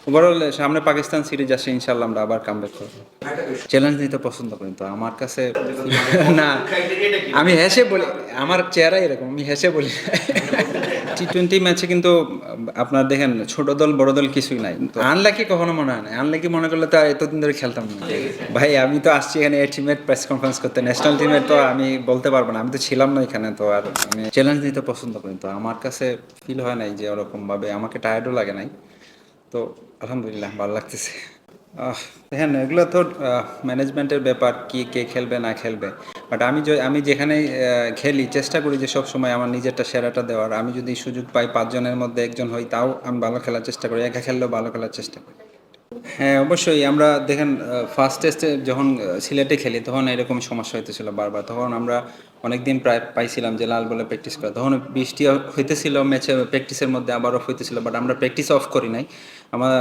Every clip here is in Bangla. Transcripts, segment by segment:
ওভারঅল সামনে পাকিস্তান সিরিজ আসে, ইনশাল্লাহ আমরা আবার কামব্যাক করবো। চ্যালেঞ্জ নিতে পছন্দ করি, তো আমার কাছে না, আমি হেসে বলি, আমার চেহারা এরকম, আমি হেসে বলি। টি-20 ম্যাচে কিন্তু আপনার দেখেন ছোট দল বড় দল কিছুই নাই, তো আনলাকি কখনো মনে হয় না। আনলাকি মনে করলে তো এতদিন ধরে খেলতাম না ভাই। আমি তো আসছি এখানে এ টিমের প্রেস কনফারেন্স করতে, ন্যাশনাল টিমের তো আমি বলতে পারবো না, আমি তো ছিলাম না এখানে। তো আর আমি চ্যালেঞ্জ নিতে পছন্দ করি, তো আমার কাছে ফিল হয় নাই যে ওরকম ভাবে আমাকে টায়ার্ডও লাগে নাই। তো আলহামদুলিল্লাহ ভালো লাগতেছে। দেখেন এগুলো তো ম্যানেজমেন্টের ব্যাপার, কি কে খেলবে না খেলবে। বাট আমি যেখানে খেলি চেষ্টা করি যে সব সময় আমার নিজেরটা সেরাটা দেওয়ার। আমি যদি সুযোগ পাই 5 জনের মধ্যে একজন হই, তাও আমি ভালো খেলার চেষ্টা করি, একা খেললেও ভালো খেলার চেষ্টা করি। হ্যাঁ অবশ্যই, আমরা দেখেন ফার্স্ট টেস্টে যখন সিলেটে খেলি তখন এরকম সমস্যা হইতেছিল বারবার। তখন আমরা অনেক দিন প্রায় পাইছিলাম যে লাল বলে প্র্যাকটিস করা, তখন বৃষ্টি হইতেছিল ম্যাচে, প্র্যাকটিসের মধ্যে আবার অফ হইতেছিল, বাট আমরা প্র্যাকটিস অফ করি নাই। আমার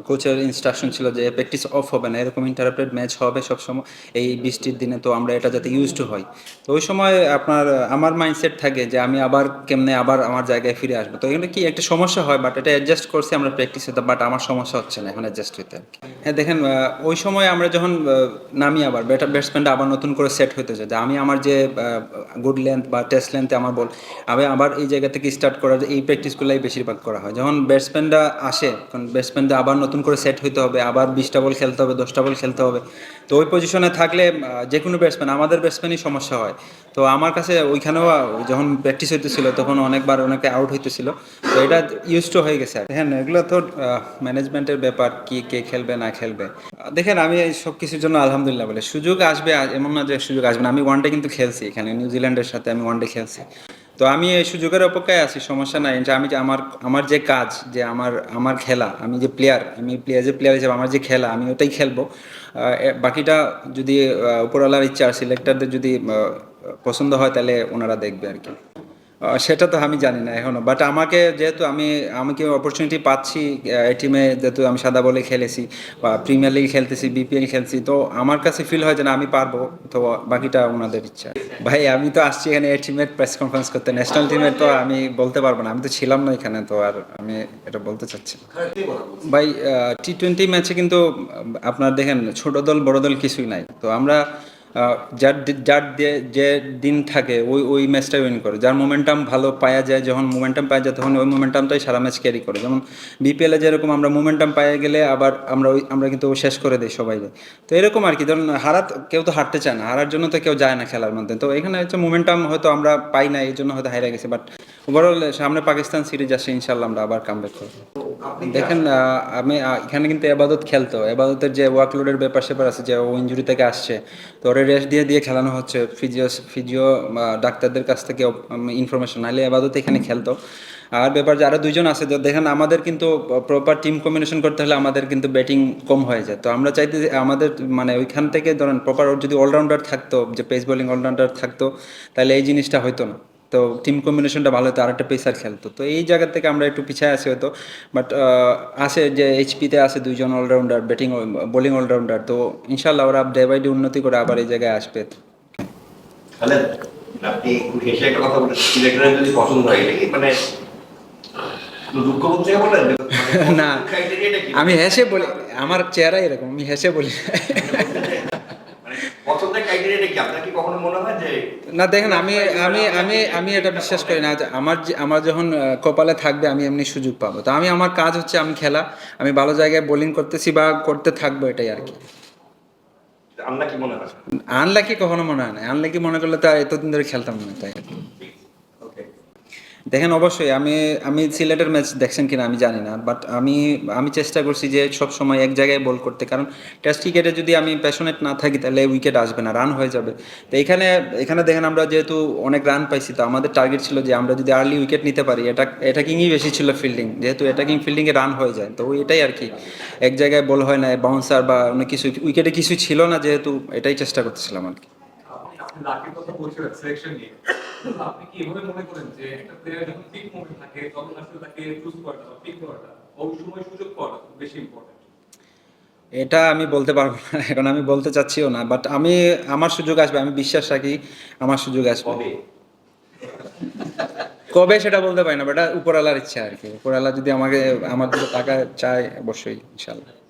কোচের ইনস্ট্রাকশন ছিল যে প্র্যাকটিস অফ হবে না, এরকম ইন্টারাপ্টেড ম্যাচ হবে সবসময় এই বৃষ্টির দিনে, তো আমরা এটা যাতে ইউজ টু হয়। তো ওই সময় আপনার আমার মাইন্ডসেট থাকে যে আমি আবার কেমনে আবার আমার জায়গায় ফিরে আসবো। তো এখানে কি একটা সমস্যা হয়, বাট এটা অ্যাডজাস্ট করছি আমরা প্র্যাকটিসে, বাট আমার সমস্যা হচ্ছে না এখন অ্যাডজাস্ট হইতে আর কি। হ্যাঁ দেখেন ওই সময় আমরা যখন নামি আবার ব্যাটসম্যানটা আবার নতুন করে সেট হইতে যায়, আমি আমার যে গুড লেন্থ বা টেস্ট লেন্থে আমার বল, আমি আবার এই জায়গা থেকে স্টার্ট করার এই প্র্যাকটিসগুলোই বেশিরভাগ করা হয়। যখন ব্যাটসম্যানরা আসে, কারণ ব্যাটসম্যানটা আবার নতুন করে সেট হইতে হবে, আবার 20টা বল খেলতে হবে, 10টা বল খেলতে হবে। তো ওই পজিশনে থাকলে যে কোনো ব্যাটসম্যান, আমাদের ব্যাটসম্যানই সমস্যা হয়। তো আমার কাছে ওইখানেও যখন প্র্যাকটিস হইতেছিল তখন অনেকবার অনেকে আউট হইতেছিল, তো এটা ইউজ টু হয়ে গেছে। হ্যাঁ এগুলো তো ম্যানেজমেন্টের ব্যাপার, কি কে খেলবে না খেলবে। দেখেন আমি এই সব কিছুর জন্য আলহামদুলিল্লাহ বলে, সুযোগ আসবে এমন না যে সুযোগ আসবে না। আমি ওয়ানডে কিন্তু খেলছি এখানে, নিউজিল্যান্ডের সাথে আমি ওয়ানডে খেলছি। তো আমি এই সুযোগের অপেক্ষায় আছি, সমস্যা নাই। যে আমি যে আমার আমার যে কাজ, যে আমার আমার খেলা, আমি যে প্লেয়ার, আমি প্লেয়ার হিসেবে আমার যে খেলা আমি ওটাই খেলবো। বাকিটা যদি উপরওয়ালার ইচ্ছা, সিলেক্টরদের যদি পছন্দ হয় তাহলে ওনারা দেখবে আর কি। সেটা তো আমি জানি না এখনো, বাট আমাকে যেহেতু আমাকে অপরচুনিটি পাচ্ছি এই টিমে, যেহেতু আমি সাদা বলে খেলেছি বা প্রিমিয়ার লিগ খেলতেছি, বিপিএল খেলছি, তো আমার কাছে ফিল হয় যে না আমি পারবো। তো বাকিটা ওনাদের ইচ্ছা। ভাই আমি তো আসছি এখানে এই টিমের প্রেস কনফারেন্স করতে, ন্যাশনাল টিমের তো আমি বলতে পারবো না, আমি তো ছিলাম না এখানে। তো আর আমি এটা বলতে চাচ্ছি না। ভাই টি-20 ম্যাচে কিন্তু আপনার দেখেন ছোট দল বড় দল কিছুই নাই, তো আমরা যে দিন থাকে ওই ওই ম্যাচটাই উইন করে, যার মোমেন্টাম ভালো পাওয়া যায়, যখন মোমেন্টাম পাওয়া যায় তখন ওই মোমেন্টামটাই সারা ম্যাচ ক্যারি করে। যেমন বিপিএলে যেরকম আমরা মোমেন্টাম পাইয়ে গেলে আবার আমরা কিন্তু শেষ করে দিই সবাই। তো এরকম আর কি, ধরুন কেউ তো হারতে চায় না, হারার জন্য তো কেউ যায় না খেলার মধ্যে। তো এখানে হচ্ছে মোমেন্টাম হয়তো আমরা পাই না, এই জন্য হয়তো হারিয়ে গেছে, বাট ওভারঅল সামনে পাকিস্তান সিরিজ আসে, ইনশাল্লাহ আমরা আবার কামব্যাক করবো। দেখেন আমি এখানে কিন্তু এবাদত খেলতো, এবাদতের যে ওয়ার্কলোডের ব্যাপার স্যাপার আছে, যে ও ইঞ্জুরি থেকে আসছে, তো ওরে রেস্ট দিয়ে দিয়ে খেলানো হচ্ছে, ফিজিও ডাক্তারদের কাছ থেকে ইনফরমেশন নাহলে এবাদত এখানে খেলতো। আর ব্যাপার যে আরও 2জন আছে, তো দেখেন আমাদের কিন্তু প্রপার টিম কম্বিনেশন করতে হলে আমাদের কিন্তু ব্যাটিং কম হয়ে যায়। তো আমরা চাইতে যে আমাদের মানে ওইখান থেকে ধরেন প্রপার যদি অলরাউন্ডার থাকতো, যে পেস বোলিং অলরাউন্ডার থাকতো, তাহলে এই জিনিসটা হতো না। তো টিম কম্বিনেশনটা ভালো হতো, আরেকটা পেসার খেলতো। তো এই জায়গা থেকে আমরা একটু পিছিয়ে আছি হয়তো, বাট আছে যে এইচপিতে আছে 2জন অলরাউন্ডার, ব্যাটিং বোলিং অলরাউন্ডার। তো ইনশাল্লাহ ওরা ডে বাই ডে উন্নতি করে আবার এই জায়গায় আসবে। তাহলে আপনি হেসে একটা কথা বলেছেন, সিলেক্টরের যদি পছন্দ হয়, এটা কি মানে দুঃখ হচ্ছে বলেন না, আমি হেসে বলি, আমার চেহারা এরকম, আমি হেসে বলি। পছন্দের ক্রাইটেরিয়াটা কি? আপনার কি কখনো মনে হয় যে না দেখেন আমি আমি আমি আমি এটা বিশ্বাস করি না যে আমার যখন কপালে থাকবে আমি এমনি সুযোগ পাবো। তো আমার কাজ হচ্ছে আমি খেলা, আমি ভালো জায়গায় বোলিং করতেছি বা করতে থাকবো, এটাই আর কি। আনলাকি মনে হয়? আনলাকি কখনো মনে হয় না, আনলাকি মনে করলে তো আর এতদিন ধরে খেলতাম না, তাই আর কি। দেখেন অবশ্যই আমি আমি সিলেটের ম্যাচ দেখছেন কিনা আমি জানি না, বাট আমি আমি চেষ্টা করছি যে সব সময় এক জায়গায় বল করতে, কারণ টেস্ট ক্রিকেটে যদি আমি প্যাশনেট না থাকি তাহলে উইকেট আসবে না, রান হয়ে যাবে। তো এখানে এখানে দেখেন আমরা যেহেতু অনেক রান পাইছি, তো আমাদের টার্গেট ছিল যে আমরা যদি আর্লি উইকেট নিতে পারি, অ্যাটাকিংই বেশি ছিল ফিল্ডিং, যেহেতু অ্যাটাকিং ফিল্ডিংয়ে রান হয়ে যায়। তো এটাই আর কি, এক জায়গায় বল হয় না, বাউন্সার বা অনেক কিছু উইকেটে কিছু ছিল না, যেহেতু এটাই চেষ্টা করতেছিলাম আর কি। আপনি লাকির কথা বলছিলেন সিলেকশন নিয়ে, আপনি কি এভাবে মনে করেন যে একটা প্লেয়ার যখন পিক মোমেন্ট থাকে তখন আসলে তাকে চুজ করাটা বা পিক করাটা ওই সময় সুযোগ পাওয়াটা খুব বেশি ইম্পর্টেন্ট? এটা আমি বলতে পারবো না, এখন আমি বলতে চাচ্ছিও না, বাট আমার সুযোগ আসবে, আমি বিশ্বাস রাখি আমার সুযোগ আসবে। কবে সেটা বলতে পারি না, বাট উপরওয়ালার ইচ্ছা আর কি। উপরওয়ালা যদি আমাকে আমার দিকে টাকা চায়, অবশ্যই ইনশাল্লাহ।